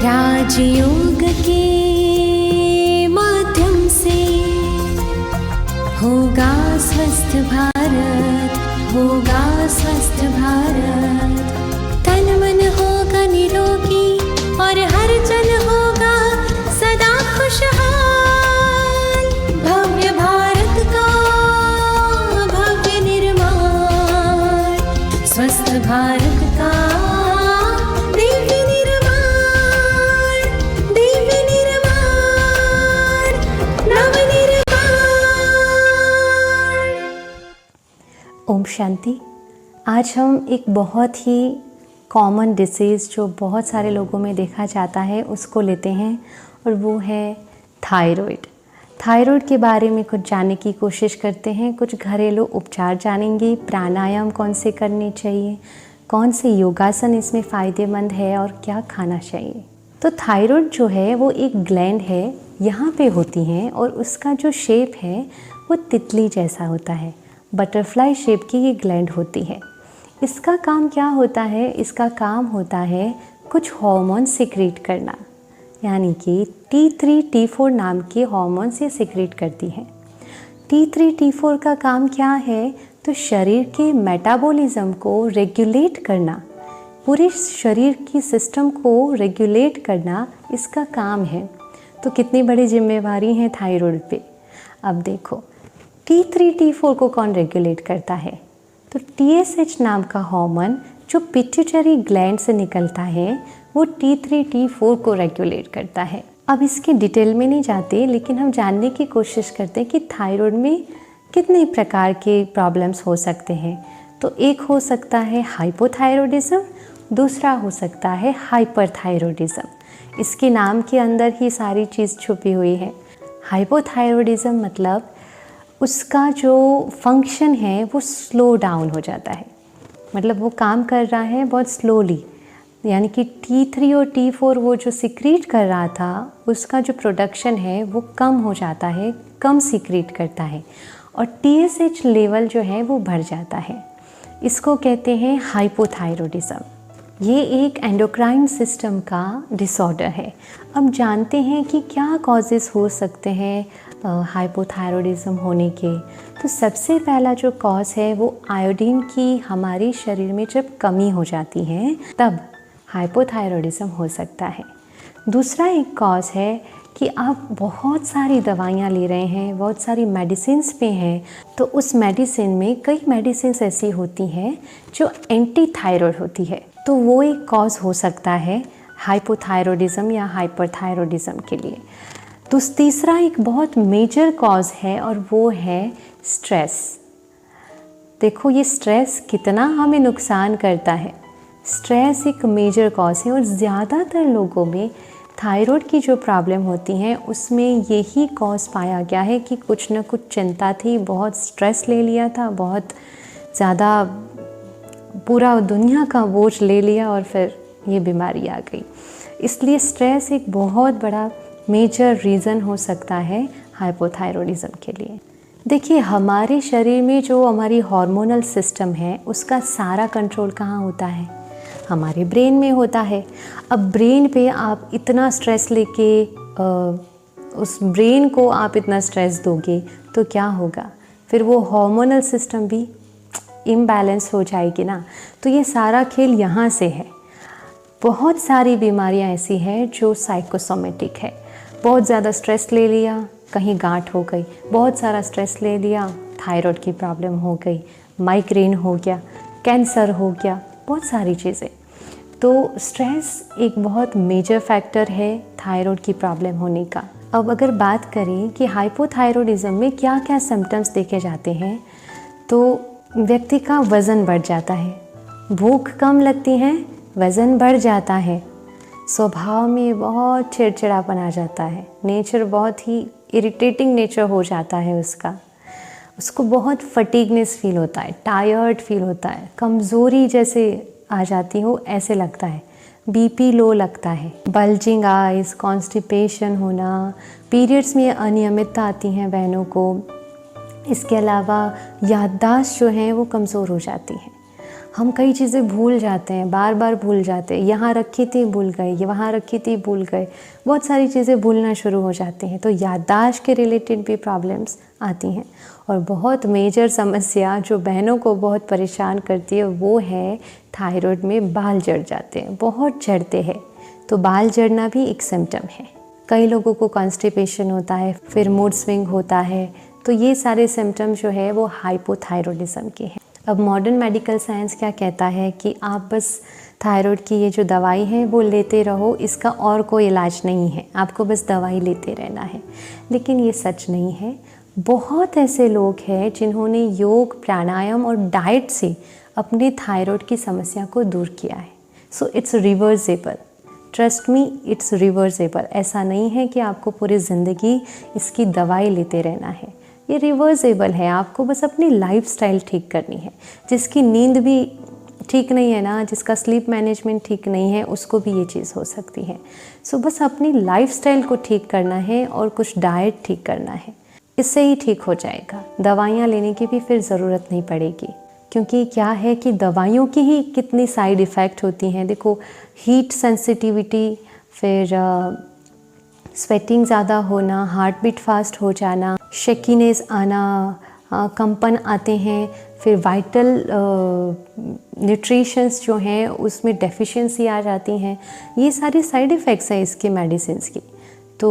राजयोग के माध्यम से होगा स्वस्थ भारत, होगा स्वस्थ भारत। तन मन होगा निरोगी और हर जन होगा सदा खुशहाल। भव्य भारत का भव्य निर्माण, स्वस्थ भारत का दिव्य निर्माण, दिव्य निर्माण, नव निर्माण। ओम शांति। आज हम एक बहुत ही कॉमन डिसीज़ जो बहुत सारे लोगों में देखा जाता है उसको लेते हैं, और वो है थायराइड। थायराइड के बारे में कुछ जानने की कोशिश करते हैं, कुछ घरेलू उपचार जानेंगे, प्राणायाम कौन से करने चाहिए, कौन से योगासन इसमें फ़ायदेमंद है और क्या खाना चाहिए। तो थायराइड जो है वो एक ग्लैंड है, यहाँ पे होती हैं, और उसका जो शेप है वो तितली जैसा होता है, बटरफ्लाई शेप की ये ग्लैंड होती है। इसका काम क्या होता है? इसका काम होता है कुछ हार्मोन सिक्रीट करना, यानी कि T3 T4 नाम के हार्मोन्स ये सिक्रीट करती है। T3 T4 का काम क्या है? तो शरीर के मेटाबॉलिज्म को रेगुलेट करना, पूरे शरीर की सिस्टम को रेगुलेट करना इसका काम है। तो कितनी बड़ी जिम्मेवारी है थायराइड पे। अब देखो, T3 T4 को कौन रेगुलेट करता है? तो TSH नाम का हार्मोन जो पिट्यूटरी ग्लैंड से निकलता है वो T3 T4 को रेगुलेट करता है। अब इसके डिटेल में नहीं जाते, लेकिन हम जानने की कोशिश करते हैं कि थायराइड में कितने प्रकार के प्रॉब्लम्स हो सकते हैं। तो एक हो सकता है हाइपोथायरॉयडिज्म, दूसरा हो सकता है हाइपरथायरॉयडिज्म। इसके नाम के अंदर ही सारी चीज़ छुपी हुई है। हाइपोथायरॉयडिज्म मतलब उसका जो फंक्शन है वो स्लो डाउन हो जाता है, मतलब वो काम कर रहा है बहुत स्लोली, यानी कि T3 और T4 वो जो सिक्रीट कर रहा था उसका जो प्रोडक्शन है वो कम हो जाता है, कम सिक्रीट करता है, और TSH लेवल जो है वो बढ़ जाता है। इसको कहते हैं हाइपोथायरॉयडिज्म। ये एक एंडोक्राइन सिस्टम का डिसऑर्डर है। अब जानते हैं कि क्या कॉजेज़ हो सकते हैं हाइपोथायरॉयडिज्म होने के। तो सबसे पहला जो कॉज है वो आयोडीन की हमारे शरीर में जब कमी हो जाती है तब हाइपोथायरॉयडिज्म हो सकता है। दूसरा एक कॉज है कि आप बहुत सारी दवाइयाँ ले रहे हैं, बहुत सारी मेडिसिन्स पे हैं, तो उस मेडिसिन में कई मेडिसिन्स ऐसी होती हैं जो एंटी थायराइड होती है, तो वो एक कॉज हो सकता है हाइपोथायरॉयडिज्म या हाइपरथायरॉयडिज्म के लिए। तो तीसरा एक बहुत मेजर कॉज है और वो है स्ट्रेस। देखो ये स्ट्रेस कितना हमें नुकसान करता है। स्ट्रेस एक मेजर कॉज है, और ज़्यादातर लोगों में थायराइड की जो प्रॉब्लम होती हैं उसमें यही कॉज पाया गया है कि कुछ न कुछ चिंता थी, बहुत स्ट्रेस ले लिया था, बहुत ज़्यादा पूरा दुनिया का बोझ ले लिया और फिर ये बीमारी आ गई। इसलिए स्ट्रेस एक बहुत बड़ा मेजर रीज़न हो सकता है हाइपोथायरॉयडिज्म के लिए। देखिए हमारे शरीर में जो हमारी हार्मोनल सिस्टम है उसका सारा कंट्रोल कहाँ होता है? हमारे ब्रेन में होता है। अब ब्रेन पे आप इतना स्ट्रेस लेके उस ब्रेन को आप इतना स्ट्रेस दोगे तो क्या होगा? फिर वो हार्मोनल सिस्टम भी इम्बैलेंस हो जाएगी ना। तो ये सारा खेल यहाँ से है। बहुत सारी बीमारियाँ ऐसी हैं जो साइकोसोमेटिक है। बहुत ज़्यादा स्ट्रेस ले लिया, कहीं गांठ हो गई, बहुत सारा स्ट्रेस ले लिया, थायराइड की प्रॉब्लम हो गई, माइग्रेन हो गया, कैंसर हो गया, बहुत सारी चीज़ें। तो स्ट्रेस एक बहुत मेजर फैक्टर है थायराइड की प्रॉब्लम होने का। अब अगर बात करें कि हाइपोथायरॉयडिज्म में क्या क्या सिम्टम्स देखे जाते हैं, तो व्यक्ति का वज़न बढ़ जाता है, भूख कम लगती है, वज़न बढ़ जाता है, स्वभाव में बहुत चिड़चिड़ापन आ जाता है, नेचर बहुत ही इरिटेटिंग नेचर हो जाता है उसको बहुत फटीगनेस फील होता है, टायर्ड फील होता है, कमज़ोरी जैसे आ जाती हो ऐसे लगता है, बीपी लो लगता है, बल्जिंग आइज़, कॉन्स्टिपेशन होना, पीरियड्स में अनियमितता आती हैं बहनों को। इसके अलावा याददाश्त जो है वो कमज़ोर हो जाती है। हम कई चीज़ें भूल जाते हैं, बार बार भूल जाते हैं, यहाँ रखी थी भूल गए, ये वहाँ रखी थी भूल गए, बहुत सारी चीज़ें भूलना शुरू हो जाती हैं। तो याददाश्त के रिलेटेड भी प्रॉब्लम्स आती हैं। और बहुत मेजर समस्या जो बहनों को बहुत परेशान करती है वो है थायराइड में बाल झड़ जाते हैं, बहुत झड़ते हैं। तो बाल झड़ना भी एक सिम्टम है। कई लोगों को कॉन्स्टिपेशन होता है, फिर मूड स्विंग होता है। तो ये सारे सिम्टम जो है वो हाइपोथायरॉयडिज्म के हैं। अब मॉडर्न मेडिकल साइंस क्या कहता है कि आप बस थायराइड की ये जो दवाई है वो लेते रहो, इसका और कोई इलाज नहीं है, आपको बस दवाई लेते रहना है। लेकिन ये सच नहीं है। बहुत ऐसे लोग हैं जिन्होंने योग, प्राणायाम और डाइट से अपने थायराइड की समस्या को दूर किया है। So it's reversible, trust me, it's reversible. ऐसा नहीं है कि आपको पूरी ज़िंदगी इसकी दवाई लेते रहना है। ये रिवर्सेबल है। आपको बस अपनी लाइफस्टाइल ठीक करनी है। जिसकी नींद भी ठीक नहीं है ना, जिसका स्लीप मैनेजमेंट ठीक नहीं है, उसको भी ये चीज़ हो सकती है। सो बस अपनी लाइफस्टाइल को ठीक करना है और कुछ डाइट ठीक करना है, इससे ही ठीक हो जाएगा। दवाइयाँ लेने की भी फिर ज़रूरत नहीं पड़ेगी। क्योंकि क्या है कि दवाइयों की ही कितनी साइड इफ़ेक्ट होती हैं। देखो, हीट सेंसिटिविटी, फिर स्वेटिंग ज़्यादा होना, हार्ट बीट फास्ट हो जाना, शेकीनेस आना, कंपन आते हैं, फिर वाइटल न्यूट्रिशंस जो हैं उसमें डेफिशिएंसी आ जाती हैं। ये सारी साइड इफ़ेक्ट्स हैं इसके मेडिसिन्स की। तो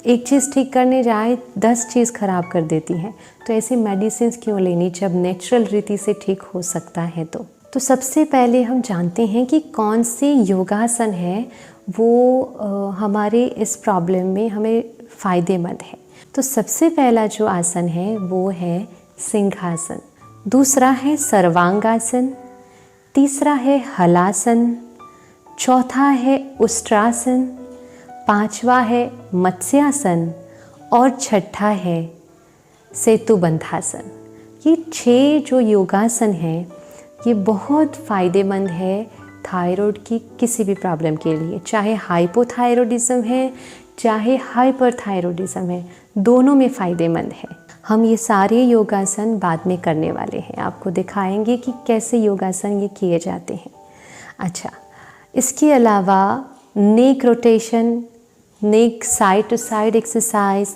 एक चीज़ ठीक करने जाए 10 चीज़ ख़राब कर देती हैं। तो ऐसी मेडिसिन्स क्यों लेनी जब नेचुरल रीति से ठीक हो सकता है। तो सबसे पहले हम जानते हैं कि कौन से योगासन है वो हमारे इस प्रॉब्लम में हमें फ़ायदेमंद है। तो सबसे पहला जो आसन है वो है सिंहासन, दूसरा है सर्वांगासन, तीसरा है हलासन, चौथा है उष्ट्रासन, पांचवा है मत्स्यासन और छठा है सेतुबंधासन। ये 6 जो योगासन हैं ये बहुत फ़ायदेमंद है थायराइड की किसी भी प्रॉब्लम के लिए, चाहे हाइपोथायरॉयडिज्म है चाहे हाइपरथायरॉयडिज्म है, दोनों में फ़ायदेमंद है। हम ये सारे योगासन बाद में करने वाले हैं, आपको दिखाएंगे कि कैसे योगासन ये किए जाते हैं। अच्छा, इसके अलावा neck rotation, neck side to side exercise,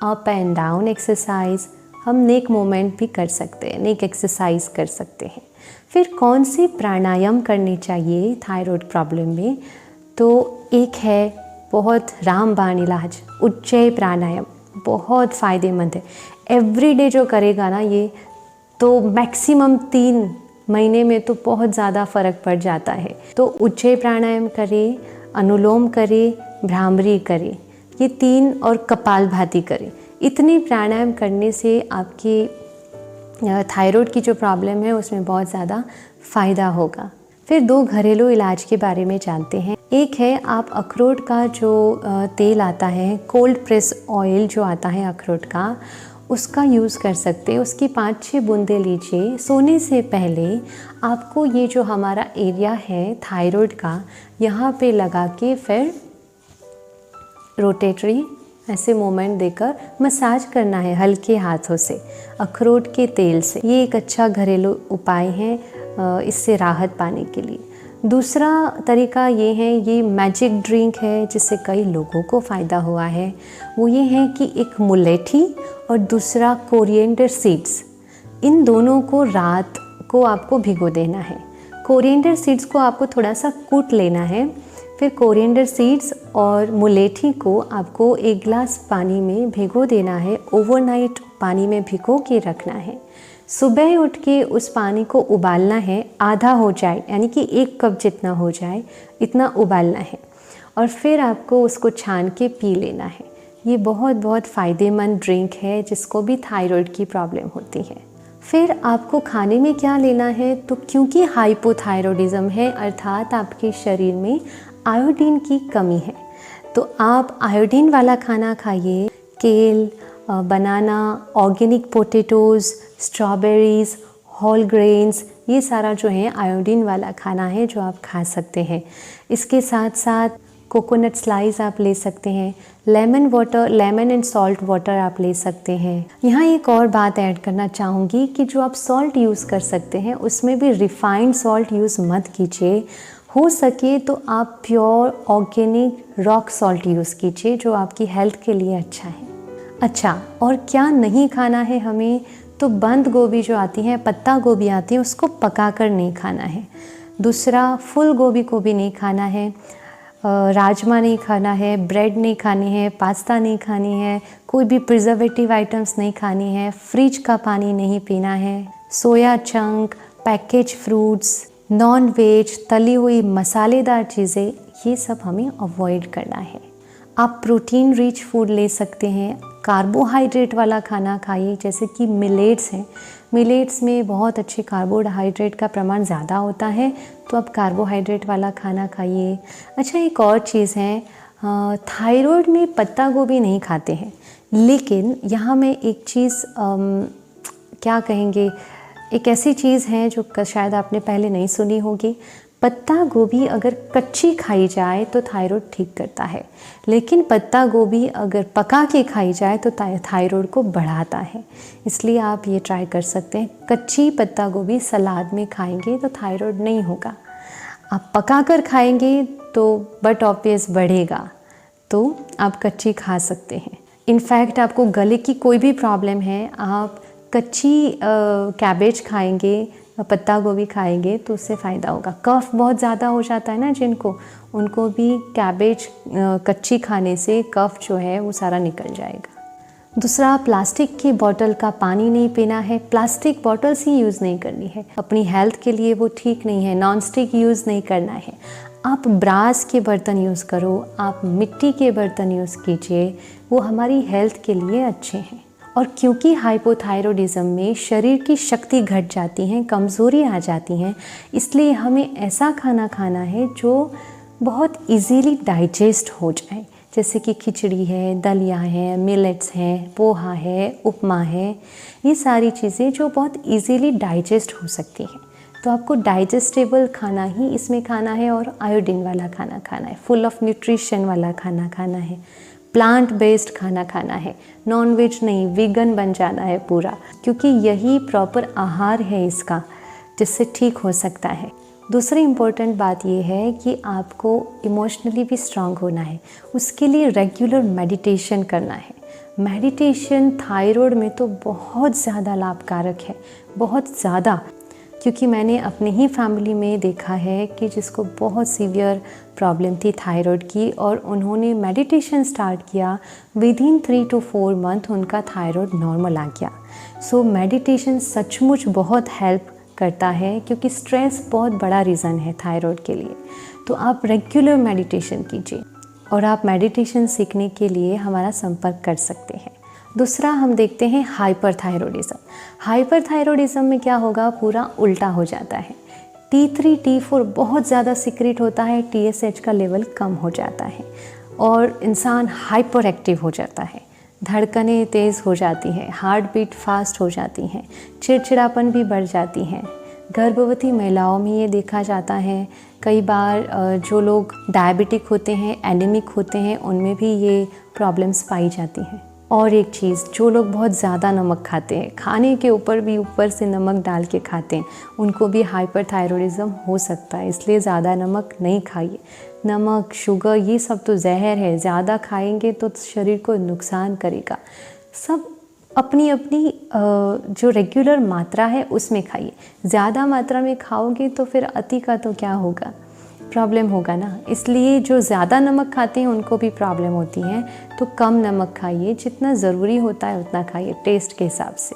up and down exercise, हम नेक मूवमेंट भी कर सकते हैं, नेक एक्सरसाइज कर सकते हैं। फिर कौन सी प्राणायाम करनी चाहिए थायराइड प्रॉब्लम में, तो एक है बहुत रामबाण इलाज, उज्जय प्राणायाम, बहुत फ़ायदेमंद है। एवरीडे जो करेगा ना ये, तो मैक्सिमम 3 महीने में तो बहुत ज़्यादा फ़र्क पड़ जाता है। तो उज्जय प्राणायाम करें, अनुलोम करें, भ्रामरी करें, ये 3, और कपालभाति करें। इतने प्राणायाम करने से आपकी थायराइड की जो प्रॉब्लम है उसमें बहुत ज़्यादा फ़ायदा होगा। फिर 2 घरेलू इलाज के बारे में जानते हैं। एक है, आप अखरोट का जो तेल आता है, कोल्ड प्रेस ऑयल जो आता है अखरोट का, उसका यूज़ कर सकते हैं। उसकी 5-6 बूंदें लीजिए। सोने से पहले आपको ये जो हमारा एरिया है थायराइड का, यहाँ पे लगा के फिर रोटेटरी ऐसे मोमेंट देकर मसाज करना है हल्के हाथों से अखरोट के तेल से। ये एक अच्छा घरेलू उपाय है इससे राहत पाने के लिए। दूसरा तरीका ये है, ये मैजिक ड्रिंक है जिससे कई लोगों को फ़ायदा हुआ है। वो ये है कि एक मुलेठी और दूसरा कोरिएंडर सीड्स, इन दोनों को रात को आपको भिगो देना है। कोरिएंडर सीड्स को आपको थोड़ा सा कूट लेना है, फिर कोरिएंडर सीड्स और मुलेठी को आपको 1 गिलास पानी में भिगो देना है। ओवरनाइट पानी में भिगो के रखना है। सुबह उठ के उस पानी को उबालना है, आधा हो जाए यानी कि 1 कप जितना हो जाए इतना उबालना है, और फिर आपको उसको छान के पी लेना है। ये बहुत बहुत फ़ायदेमंद ड्रिंक है जिसको भी थायराइड की प्रॉब्लम होती है। फिर आपको खाने में क्या लेना है, तो क्योंकि हाइपोथायरॉयडिज्म है अर्थात आपके शरीर में आयोडीन की कमी है, तो आप आयोडीन वाला खाना खाइए। Kale, banana, organic potatoes, strawberries, whole grains, ये सारा जो है आयोडीन वाला खाना है जो आप खा सकते हैं। इसके साथ साथ कोकोनट स्लाइस आप ले सकते हैं, lemon water, lemon and salt water आप ले सकते हैं। यहाँ एक और बात ऐड करना चाहूँगी कि जो आप सॉल्ट यूज़ कर सकते हैं उसमें भी रिफाइंड सॉल्ट यूज़ मत कीजिए। हो सके तो आप pure organic rock salt use कीजिए जो आपकी हेल्थ के लिए अच्छा है। अच्छा, और क्या नहीं खाना है हमें, तो बंद गोभी जो आती है, पत्ता गोभी आती है, उसको पकाकर नहीं खाना है। दूसरा, फुल गोभी को भी नहीं खाना है, राजमा नहीं खाना है, ब्रेड नहीं खानी है, पास्ता नहीं खानी है, कोई भी प्रिजर्वेटिव आइटम्स नहीं खानी है, फ्रिज का पानी नहीं पीना है, soya chunk, package fruits, non veg, तली हुई मसालेदार चीज़ें, ये सब हमें अवॉइड करना है। आप प्रोटीन रिच फूड ले सकते हैं, कार्बोहाइड्रेट वाला खाना खाइए, जैसे कि मिलेट्स हैं। मिलेट्स में बहुत अच्छे कार्बोहाइड्रेट का प्रमाण ज़्यादा होता है, तो आप कार्बोहाइड्रेट वाला खाना खाइए। अच्छा, एक और चीज़ है, थायराइड में पत्ता गोभी नहीं खाते हैं, लेकिन यहाँ मैं एक चीज़ क्या कहेंगे, एक ऐसी चीज़ है जो शायद आपने पहले नहीं सुनी होगी। पत्ता गोभी अगर कच्ची खाई जाए तो थायराइड ठीक करता है, लेकिन पत्ता गोभी अगर पका के खाई जाए तो थायराइड को बढ़ाता है। इसलिए आप ये ट्राई कर सकते हैं, कच्ची पत्ता गोभी सलाद में खाएंगे तो थायराइड नहीं होगा। आप पका कर खाएंगे तो बट ऑब्वियस बढ़ेगा, तो आप कच्ची खा सकते हैं। इनफैक्ट आपको गले की कोई भी प्रॉब्लम है, आप कच्ची कैबेज खाएंगे, पत्ता गोभी खाएंगे तो उससे फ़ायदा होगा। कफ बहुत ज़्यादा हो जाता है ना जिनको, उनको भी कैबेज कच्ची खाने से कफ जो है वो सारा निकल जाएगा। दूसरा, प्लास्टिक की बोतल का पानी नहीं पीना है, प्लास्टिक बॉटल्स ही यूज़ नहीं करनी है, अपनी हेल्थ के लिए वो ठीक नहीं है। नॉन स्टिक यूज़ नहीं करना है, आप ब्रास के बर्तन यूज़ करो, आप मिट्टी के बर्तन यूज़ कीजिए, वो हमारी हेल्थ के लिए अच्छे हैं। और क्योंकि हाइपोथायरॉयडिज्म में शरीर की शक्ति घट जाती है, कमज़ोरी आ जाती हैं, इसलिए हमें ऐसा खाना खाना है जो बहुत इजीली डाइजेस्ट हो जाए, जैसे कि खिचड़ी है, दलिया है, मिलेट्स हैं, पोहा है, उपमा है, ये सारी चीज़ें जो बहुत इजीली डाइजेस्ट हो सकती हैं। तो आपको डाइजेस्टेबल खाना ही इसमें खाना है और आयोडीन वाला खाना खाना है, फुल ऑफ न्यूट्रिशन वाला खाना खाना है, प्लांट बेस्ड खाना खाना है, नॉन वेज नहीं, वीगन बन जाना है पूरा, क्योंकि यही प्रॉपर आहार है इसका, जिससे ठीक हो सकता है। दूसरी इम्पोर्टेंट बात यह है कि आपको इमोशनली भी स्ट्रांग होना है, उसके लिए रेगुलर मेडिटेशन करना है। मेडिटेशन थायराइड में तो बहुत ज़्यादा लाभकारक है, बहुत ज़्यादा, क्योंकि मैंने अपने ही फैमिली में देखा है कि जिसको बहुत सीवियर प्रॉब्लम थी थायराइड की, और उन्होंने मेडिटेशन स्टार्ट किया, विद इन 3 to 4 मंथ उनका थायराइड नॉर्मल आ गया। सो मेडिटेशन सचमुच बहुत हेल्प करता है, क्योंकि स्ट्रेस बहुत बड़ा रीज़न है थायराइड के लिए। तो आप रेगुलर मेडिटेशन कीजिए, और आप मेडिटेशन सीखने के लिए हमारा संपर्क कर सकते हैं। दूसरा हम देखते हैं हाइपरथायरॉयडिज्म। हाइपरथायरॉयडिज्म में क्या होगा, पूरा उल्टा हो जाता है। T3 T4 बहुत ज़्यादा सीक्रेट होता है, TSH का लेवल कम हो जाता है और इंसान हाइपर एक्टिव हो जाता है, धड़कनें तेज़ हो जाती हैं, हार्ट बीट फास्ट हो जाती हैं, चिड़चिड़ापन भी बढ़ जाती हैं। गर्भवती महिलाओं में ये देखा जाता है, कई बार जो लोग डायबिटिक होते हैं, एनीमिक होते हैं, उनमें भी ये प्रॉब्लम्स पाई जाती हैं। और एक चीज़, जो लोग बहुत ज़्यादा नमक खाते हैं, खाने के ऊपर भी ऊपर से नमक डाल के खाते हैं, उनको भी हाइपरथायरॉयडिज्म हो सकता है। इसलिए ज़्यादा नमक नहीं खाइए। नमक, शुगर, ये सब तो जहर है, ज़्यादा खाएंगे तो शरीर को नुकसान करेगा। सब अपनी अपनी जो रेगुलर मात्रा है उसमें खाइए। ज़्यादा मात्रा में खाओगे तो फिर अति का तो क्या होगा, प्रॉब्लम होगा ना। इसलिए जो ज़्यादा नमक खाते हैं उनको भी प्रॉब्लम होती है, तो कम नमक खाइए, जितना ज़रूरी होता है उतना खाइए टेस्ट के हिसाब से।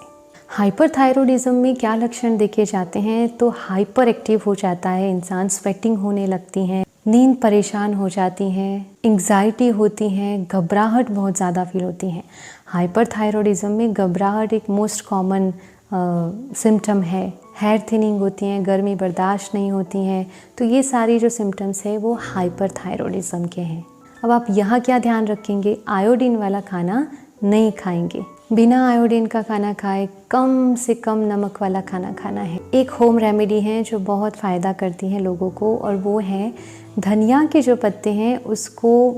हाइपरथायरॉयडिज्म में क्या लक्षण देखे जाते हैं, तो हाइपर एक्टिव हो जाता है इंसान, स्वेटिंग होने लगती है, नींद परेशान हो जाती है, एंग्जाइटी होती है, घबराहट बहुत ज़्यादा फील होती है। हाइपरथायरॉयडिज्म में घबराहट एक मोस्ट कॉमन सिम्टम है। हेयर थिनिंग होती हैं, गर्मी बर्दाश्त नहीं होती हैं, तो ये सारी जो सिम्टम्स है वो हाइपरथायरॉयडिज्म के हैं। अब आप यहाँ क्या ध्यान रखेंगे, आयोडीन वाला खाना नहीं खाएंगे। बिना आयोडीन का खाना खाए, कम से कम नमक वाला खाना खाना है। एक होम रेमेडी है जो बहुत फ़ायदा करती है लोगों को, और वो है धनिया के जो पत्ते हैं उसको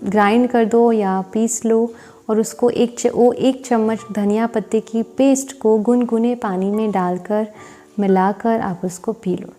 ग्राइंड कर दो या पीस लो, और उसको एक चम्मच धनिया पत्ते की पेस्ट को गुनगुने पानी में डालकर मिलाकर आप उसको पी लो।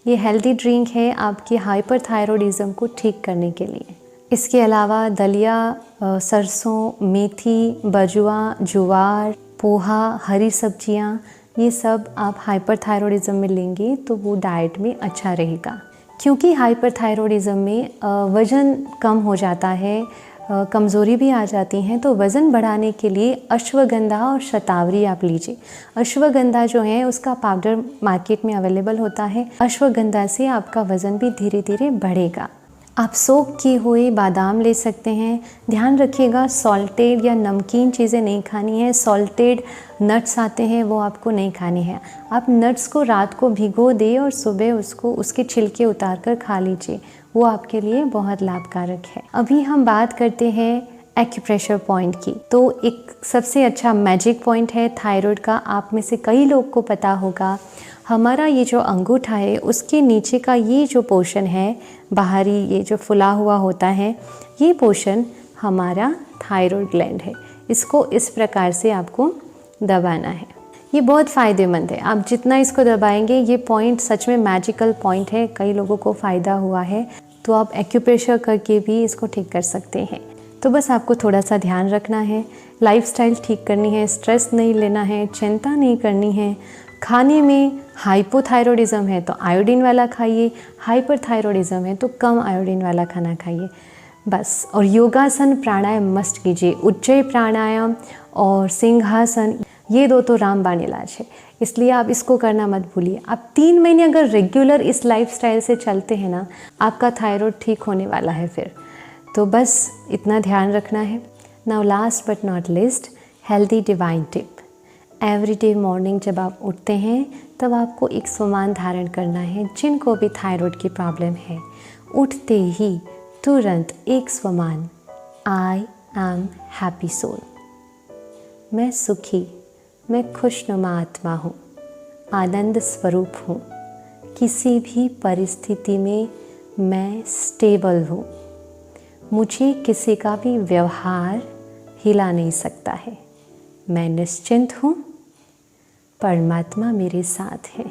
ये हेल्दी ड्रिंक है आपके हाइपरथायरॉयडिज्म को ठीक करने के लिए। इसके अलावा दलिया, सरसों, मेथी, बजुआ, ज्वार, पोहा, हरी सब्जियां, ये सब आप हाइपरथायरॉयडिज्म में लेंगे तो वो डाइट में अच्छा रहेगा। क्योंकि हाइपरथायरॉयडिज्म में वज़न कम हो जाता है, कमज़ोरी भी आ जाती हैं, तो वज़न बढ़ाने के लिए अश्वगंधा और शतावरी आप लीजिए। अश्वगंधा जो है उसका पाउडर मार्केट में अवेलेबल होता है। अश्वगंधा से आपका वज़न भी धीरे धीरे बढ़ेगा। आप सोक किए हुए बादाम ले सकते हैं। ध्यान रखिएगा सॉल्टेड या नमकीन चीज़ें नहीं खानी है। सॉल्टेड नट्स आते हैं वो आपको नहीं खाने हैं। आप नट्स को रात को भिगो दें और सुबह उसके छिलके उतार कर खा लीजिए, वो आपके लिए बहुत लाभकारक है। अभी हम बात करते हैं एक्यूप्रेशर पॉइंट की। तो एक सबसे अच्छा मैजिक पॉइंट है थायराइड का। आप में से कई लोग को पता होगा, हमारा ये जो अंगूठा है उसके नीचे का ये जो पोर्शन है बाहरी, ये जो फुला हुआ होता है, ये पोर्शन हमारा थायराइड ग्लैंड है। इसको इस प्रकार से आपको दबाना है। ये बहुत फ़ायदेमंद है। आप जितना इसको दबाएंगे, ये पॉइंट सच में मैजिकल पॉइंट है, कई लोगों को फ़ायदा हुआ है। तो आप एक्यूप्रेशर करके भी इसको ठीक कर सकते हैं। तो बस आपको थोड़ा सा ध्यान रखना है, लाइफस्टाइल ठीक करनी है, स्ट्रेस नहीं लेना है, चिंता नहीं करनी है। खाने में हाइपोथायरॉयडिज्म है तो आयोडीन वाला खाइए, हाइपरथायरॉयडिज्म है तो कम आयोडीन वाला खाना खाइए बस। और योगासन प्राणायाम मस्ट कीजिए। उज्जय प्राणायाम और सिंहासन, ये दो तो रामबाण इलाज है, इसलिए आप इसको करना मत भूलिए। आप 3 महीने अगर रेगुलर इस लाइफस्टाइल से चलते हैं ना, आपका थायराइड ठीक होने वाला है फिर। तो बस इतना ध्यान रखना है। Now last but not least, healthy divine tip. Everyday morning जब आप उठते हैं तब आपको एक स्वमान धारण करना है। जिनको भी थायराइड की प्रॉब्लम है, उठते ही तुरंत एक स्वमान, आई एम हैप्पी सोल। मैं सुखी, मैं खुशनुमा आत्मा हूँ, आनंद स्वरूप हूँ, किसी भी परिस्थिति में मैं स्टेबल हूँ, मुझे किसी का भी व्यवहार हिला नहीं सकता है, मैं निश्चिंत हूँ, परमात्मा मेरे साथ है,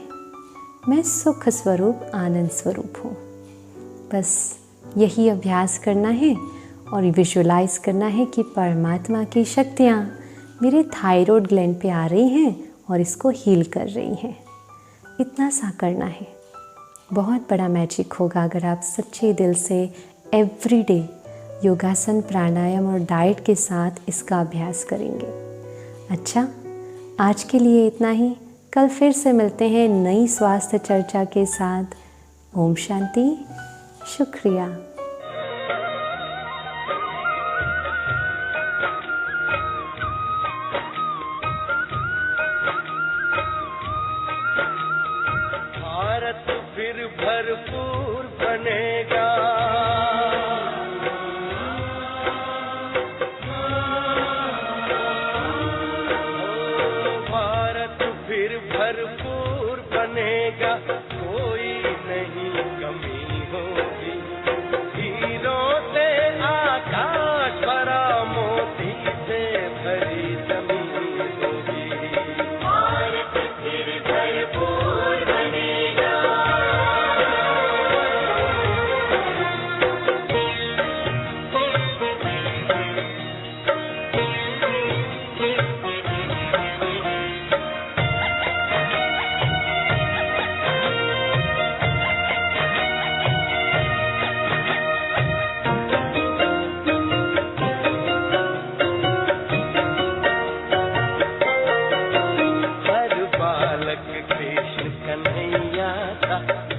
मैं सुख स्वरूप आनंद स्वरूप हूँ। बस यही अभ्यास करना है और विजुलाइज करना है कि परमात्मा की शक्तियाँ मेरे थायराइड ग्लैंड पे आ रही हैं और इसको हील कर रही हैं। इतना सा करना है। बहुत बड़ा मैजिक होगा अगर आप सच्चे दिल से एवरीडे योगासन, प्राणायाम और डाइट के साथ इसका अभ्यास करेंगे। अच्छा, आज के लिए इतना ही। कल फिर से मिलते हैं नई स्वास्थ्य चर्चा के साथ। ओम शांति, शुक्रिया। भारत फिर भरपूर बनेगा, भरपूर बनेगा, कोई नहीं कमी होगी। हीरों से आकाश भरा, मोती से भरी जमीन होगी। भारत फिर भरपूर बनेगा।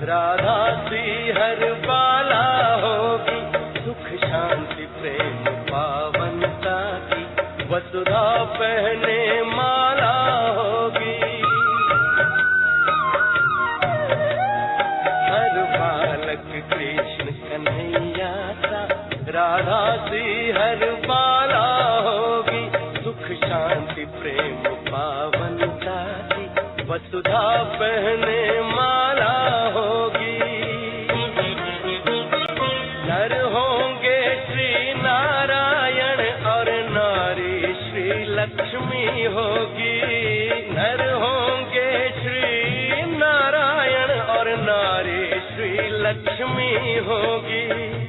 राधा सी हर बाला होगी, सुख शांति प्रेम पावनता की वसुधा पहने माला होगी। हर बालक कृष्ण कन्हैया सा, राधा सी हर बाला होगी, सुख शांति वसुधा पहने माला होगी। नर होंगे श्री नारायण और नारी श्री लक्ष्मी होगी। नर होंगे श्री नारायण और नारी श्री लक्ष्मी होगी।